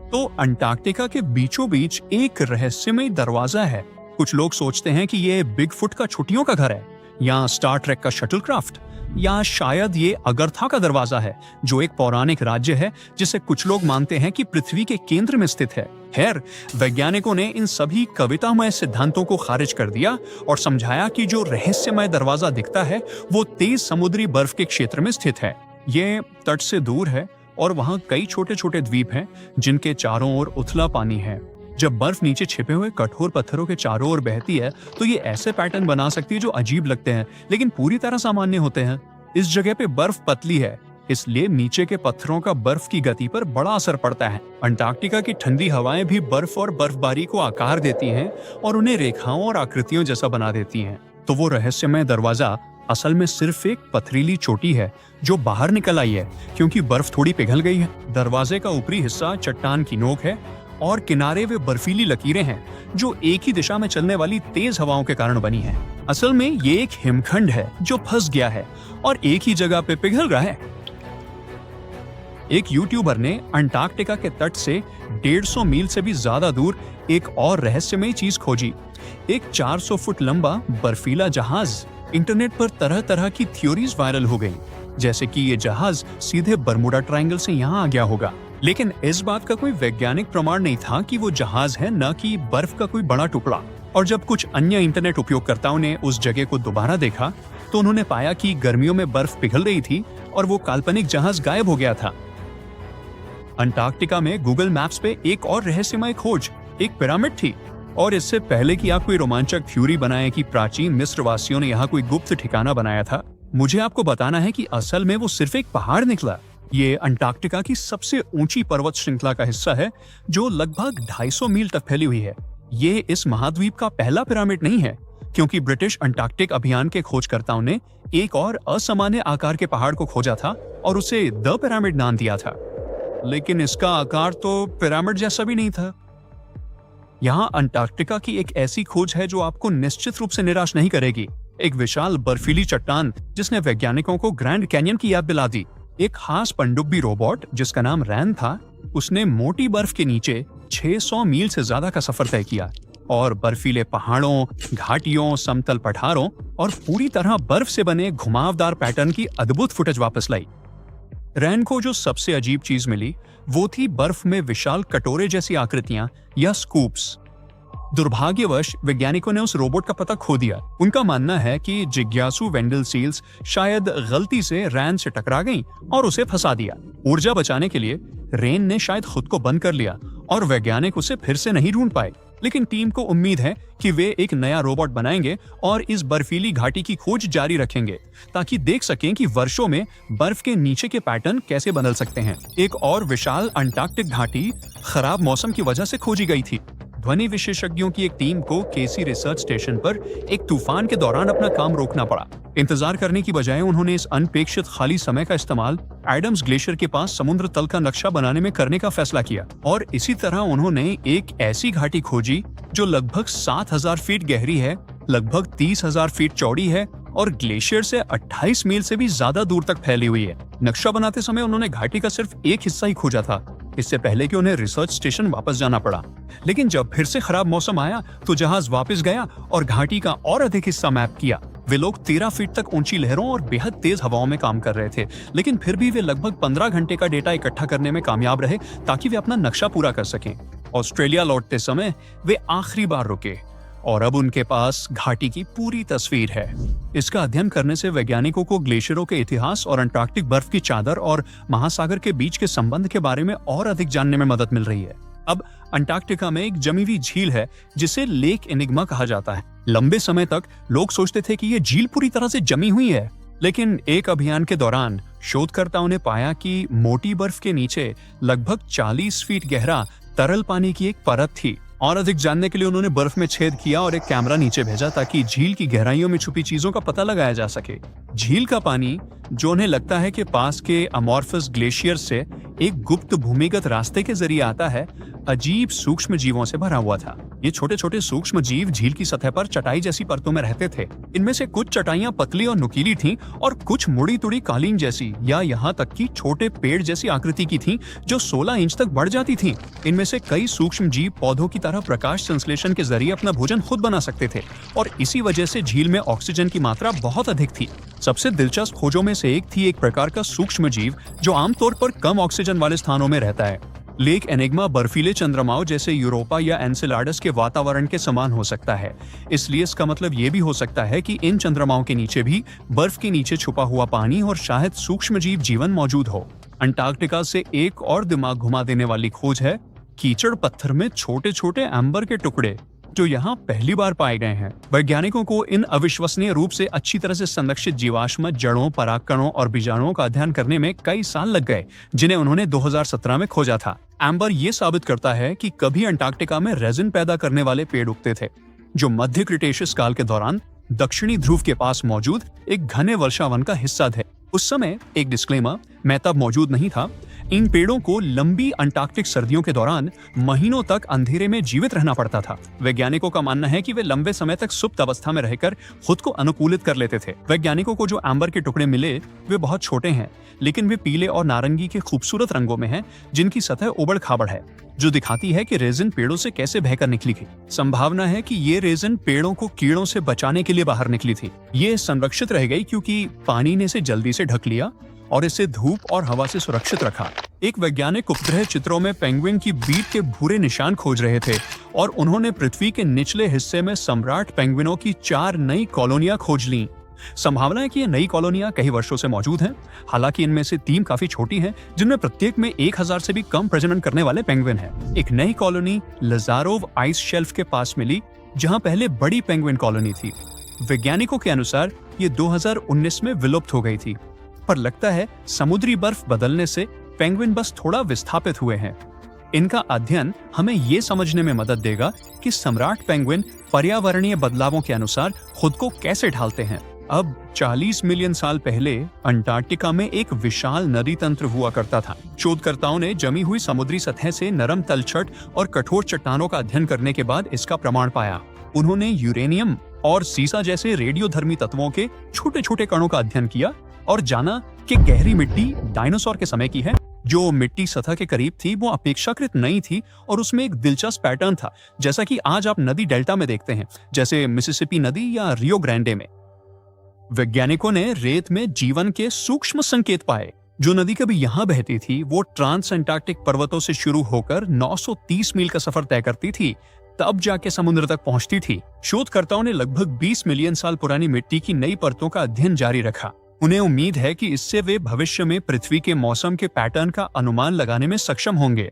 तो अंटार्कटिका के बीचों बीच एक रहस्यमय दरवाजा है। कुछ लोग सोचते हैं कि ये बिगफुट का छुट्टियों का घर है, या स्टार ट्रेक का शटलक्राफ्ट, या शायद ये अगरथा का दरवाजा है, जो एक पौराणिक राज्य है जिसे कुछ लोग मानते हैं कि पृथ्वी के केंद्र में स्थित है। खैर, वैज्ञानिकों ने इन सभी कवितामय सिद्धांतों को खारिज कर दिया और समझाया कि जो रहस्यमय दरवाजा दिखता है वो तेज समुद्री बर्फ के क्षेत्र में स्थित है। ये तट से दूर है और वहाँ कई छोटे छोटे द्वीप हैं जिनके चारों ओर उथला पानी है। जब बर्फ नीचे छिपे हुए कठोर पत्थरों के चारों ओर बहती है तो ये ऐसे पैटर्न बना सकती है जो अजीब लगते हैं लेकिन पूरी तरह सामान्य होते हैं। इस जगह पे बर्फ पतली है, इसलिए नीचे के पत्थरों का बर्फ की गति पर बड़ा असर पड़ता है। अंटार्कटिका की ठंडी हवाएं भी बर्फ और बर्फबारी को आकार देती हैं और उन्हें रेखाओं और आकृतियों जैसा बना देती हैं। तो वो रहस्यमय दरवाजा असल में सिर्फ एक पथरीली चोटी है जो बाहर निकल आई है क्योंकि बर्फ थोड़ी पिघल गई है। दरवाजे का ऊपरी हिस्सा चट्टान की नोक है और किनारे वे बर्फीली लकीरें हैं जो एक ही दिशा में चलने वाली तेज हवाओं के कारण बनी है। असल में ये एक हिमखंड है जो फंस गया है और एक ही जगह पे पिघल रहा है। एक यूट्यूबर ने अंटार्कटिका के तट से 150 मील से भी ज्यादा दूर एक और रहस्यमय चीज खोजी। एक 400 फुट लंबा बर्फीला जहाज। इंटरनेट पर तरह तरह की थ्योरीज वायरल हो गई, जैसे कि ये जहाज सीधे बर्मुडा ट्रायंगल से यहाँ आ गया होगा। लेकिन इस बात का कोई वैज्ञानिक प्रमाण नहीं था कि वो जहाज है, न कि बर्फ का कोई बड़ा टुकड़ा। और जब कुछ अन्य इंटरनेट उपयोगकर्ताओं ने उस जगह को दोबारा देखा तो उन्होंने पाया कि गर्मियों में बर्फ पिघल रही थी और वो काल्पनिक जहाज गायब हो गया था। अंटार्कटिका में गूगल मैप्स पे एक और रहस्यमय खोज, एक पिरामिड थी। और इससे पहले कि आप कोई रोमांचक थ्योरी बनाएं कि प्राचीन मिस्र वासियों ने यहाँ कोई गुप्त ठिकाना बनाया था, मुझे आपको बताना है कि असल में वो सिर्फ एक पहाड़ निकला। ये अंटार्कटिका की सबसे ऊंची पर्वत श्रृंखला का हिस्सा है जो लगभग 250 मील तक फैली हुई है। ये इस महाद्वीप का पहला पिरामिड नहीं है, क्योंकि ब्रिटिश अंटार्कटिक अभियान के खोजकर्ताओं ने एक और असामान्य आकार के पहाड़ को खोजा था और उसे द पिरामिड नाम दिया था। लेकिन इसका आकार तो पिरामिड जैसा भी नहीं था। यहाँ अंटार्कटिका की एक ऐसी खोज है जो आपको निश्चित रूप से निराश नहीं करेगी। एक विशाल बर्फीली चट्टान जिसने वैज्ञानिकों को ग्रैंड कैनियन की याद दिला दी। एक खास पनडुब्बी रोबोट जिसका नाम रैन था, उसने मोटी बर्फ के नीचे 600 मील से ज्यादा का सफर तय किया और बर्फीले पहाड़ों, घाटियों, समतल पठारों और पूरी तरह बर्फ से बने घुमावदार पैटर्न की अद्भुत फुटेज वापस लाई। रैन को जो सबसे अजीब चीज मिली वो थी बर्फ में विशाल कटोरे जैसी आकृतियां या स्कूप्स। दुर्भाग्यवश वैज्ञानिकों ने उस रोबोट का पता खो दिया। उनका मानना है कि जिज्ञासु वेंडल सील्स शायद गलती से रैन से टकरा गईं और उसे फंसा दिया। ऊर्जा बचाने के लिए रेन ने शायद खुद को बंद कर लिया और वैज्ञानिक उसे फिर से नहीं ढूंढ पाए। लेकिन टीम को उम्मीद है कि वे एक नया रोबोट बनाएंगे और इस बर्फीली घाटी की खोज जारी रखेंगे ताकि देख सकें कि वर्षों में बर्फ के नीचे के पैटर्न कैसे बदल सकते हैं। एक और विशाल अंटार्कटिक घाटी खराब मौसम की वजह से खोजी गई थी। ध्वनि विशेषज्ञों की एक टीम को केसी रिसर्च स्टेशन पर एक तूफान के दौरान अपना काम रोकना पड़ा। इंतजार करने की बजाय उन्होंने इस अनपेक्षित खाली समय का इस्तेमाल एडम्स ग्लेशियर के पास समुद्र तल का नक्शा बनाने में करने का फैसला किया। और इसी तरह उन्होंने एक ऐसी घाटी खोजी जो लगभग 7000 फीट गहरी है, लगभग 30,000 फीट चौड़ी है और ग्लेशियर से 28 मील से भी ज्यादा दूर तक फैली हुई है। नक्शा बनाते समय उन्होंने घाटी का सिर्फ एक हिस्सा ही खोजा था, इससे पहले कि उन्हें रिसर्च स्टेशन वापस जाना पड़ा। लेकिन जब फिर से खराब मौसम आया तो जहाज वापस गया और घाटी का और अधिक हिस्सा मैप किया। वे लोग 13 फीट तक ऊंची लहरों और बेहद तेज हवाओं में काम कर रहे थे, लेकिन फिर भी वे लगभग 15 घंटे का डेटा इकट्ठा करने में कामयाब रहे ताकि वे अपना नक्शा पूरा कर सकें। ऑस्ट्रेलिया लौटते समय वे आखिरी बार रुके और अब उनके पास घाटी की पूरी तस्वीर है। इसका अध्ययन करने से वैज्ञानिकों को ग्लेशियरों के इतिहास और अंटार्कटिक बर्फ की चादर और महासागर के बीच के संबंध के बारे में और अधिक जानने में मदद मिल रही है। अब अंटार्कटिका में एक जमी हुई झील है जिसे लेक एनिग्मा कहा जाता है। लंबे समय तक लोग सोचते थे कि ये झील पूरी तरह से जमी हुई है, लेकिन एक अभियान के दौरान शोधकर्ताओं ने पाया कि मोटी बर्फ के नीचे लगभग 40 फीट गहरा तरल पानी की एक परत थी। और अधिक जानने के लिए उन्होंने बर्फ में छेद किया और एक कैमरा नीचे भेजा ताकि झील की गहराइयों में छुपी चीजों का पता लगाया जा सके। झील का पानी, जो उन्हें लगता है कि पास के अमॉर्फस ग्लेशियर से एक गुप्त भूमिगत रास्ते के जरिए आता है, अजीब सूक्ष्म जीवों से भरा हुआ था। ये छोटे छोटे सूक्ष्म जीव झील की सतह पर चटाई जैसी परतों में रहते थे। इनमें से कुछ चटाइयां पतली और नुकीली थीं और कुछ मुड़ी तुड़ी कालीन जैसी या यहाँ तक कि छोटे पेड़ जैसी आकृति की थीं, जो 16 इंच तक बढ़ जाती थीं। इनमें से कई सूक्ष्म जीव पौधों की तरह प्रकाश संश्लेषण के जरिए अपना भोजन खुद बना सकते थे और इसी वजह से झील में ऑक्सीजन की मात्रा बहुत अधिक थी। सबसे दिलचस्प खोजों में से एक थी एक प्रकार का सूक्ष्म जीव जो आमतौर पर कम ऑक्सीजन वाले स्थानों में रहता है। लेक एनिग्मा बर्फीले चंद्रमाओं जैसे यूरोपा या एनसेलाडस के वातावरण के समान हो सकता है। इसलिए इसका मतलब ये भी हो सकता है कि इन चंद्रमाओं के नीचे भी बर्फ के नीचे छुपा हुआ पानी और शायद सूक्ष्म जीव जीवन मौजूद हो। अंटार्कटिका से एक और दिमाग घुमा देने वाली खोज है कीचड़ पत्थर में छोटे छोटे एम्बर के टुकड़े, जो यहाँ पहली बार पाए गए हैं। वैज्ञानिकों को इन अविश्वसनीय रूप से अच्छी तरह से संरक्षित जीवाश्म जड़ों, परागकणों और बीजाणुओं का अध्ययन करने में कई साल लग गए, जिन्हें उन्होंने 2017 में खोजा था। एम्बर ये साबित करता है कि कभी अंटार्कटिका में रेजिन पैदा करने वाले पेड़ उगते थे, जो मध्य क्रिटेशियस काल के दौरान दक्षिणी ध्रुव के पास मौजूद एक घने वर्षावन का हिस्सा थे। उस समय, एक डिस्क्लेमर, मैं तब मौजूद नहीं था, इन पेड़ों को लंबी अंटार्कटिक सर्दियों के दौरान महीनों तक अंधेरे में जीवित रहना पड़ता था। वैज्ञानिकों का मानना है कि वे लंबे समय तक सुप्त अवस्था में रहकर खुद को अनुकूलित कर लेते थे। वैज्ञानिकों को जो एम्बर के टुकड़े मिले वे बहुत छोटे हैं, लेकिन वे पीले और नारंगी के खूबसूरत रंगों में हैं, जिनकी सतह उबड़ खाबड़ है, जो दिखाती है कि रेजिन पेड़ों से कैसे बहकर निकली थी। संभावना है कि ये रेजिन पेड़ों को कीड़ों से बचाने के लिए बाहर निकली थी। ये संरक्षित रह गई क्योंकि पानी ने इसे जल्दी से ढक लिया और इसे धूप और हवा से सुरक्षित रखा। एक वैज्ञानिक उपग्रह चित्रों में पेंगुइन की बीट के भूरे निशान खोज रहे थे और उन्होंने पृथ्वी के निचले हिस्से में सम्राट पेंगुइनों की 4 नई कॉलोनियां खोज लीं। संभावना है कि ये नई कॉलोनियां कई वर्षों से मौजूद हैं। हालांकि इनमें से 3 काफी छोटी हैं, जिनमें प्रत्येक में 1000 से भी कम प्रजनन करने वाले पेंगुइन हैं। एक नई कॉलोनी लजारोव आइस शेल्फ के पास मिली, जहां पहले बड़ी पेंगुइन कॉलोनी थी। वैज्ञानिकों के अनुसार ये 2019 में विलुप्त हो गई थी, पर लगता है समुद्री बर्फ बदलने से पेंगुइन बस थोड़ा विस्थापित हुए हैं। इनका अध्ययन हमें ये समझने में मदद देगा कि सम्राट पेंगुइन पर्यावरणीय बदलावों के अनुसार खुद को कैसे ढालते हैं। अब 40 मिलियन साल पहले अंटार्कटिका में एक विशाल नदी तंत्र हुआ करता था। शोधकर्ताओं ने जमी हुई समुद्री सतह से नरम तलछट और कठोर चट्टानों का अध्ययन करने के बाद इसका प्रमाण पाया। उन्होंने यूरेनियम और सीसा जैसे रेडियोधर्मी तत्वों के छोटे छोटे कणों का अध्ययन किया और जाना कि गहरी मिट्टी डायनासोर के समय की है। जो मिट्टी सतह के करीब थी वो अपेक्षाकृत नई थी और उसमें एक दिलचस्प पैटर्न था, जैसा कि आज आप नदी डेल्टा में देखते हैं, जैसे मिसिसिपी नदी या रियो ग्रांडे में। वैज्ञानिकों ने रेत में जीवन के सूक्ष्म संकेत पाए। जो नदी कभी यहाँ बहती थी वो ट्रांस अंटार्कटिक पर्वतों से शुरू होकर 930 मील का सफर तय करती थी, तब जाके समुद्र तक पहुंचती थी। शोधकर्ताओं ने लगभग 20 मिलियन साल पुरानी मिट्टी की नई परतों का अध्ययन जारी रखा। उन्हें उम्मीद है कि इससे वे भविष्य में पृथ्वी के मौसम के पैटर्न का अनुमान लगाने में सक्षम होंगे।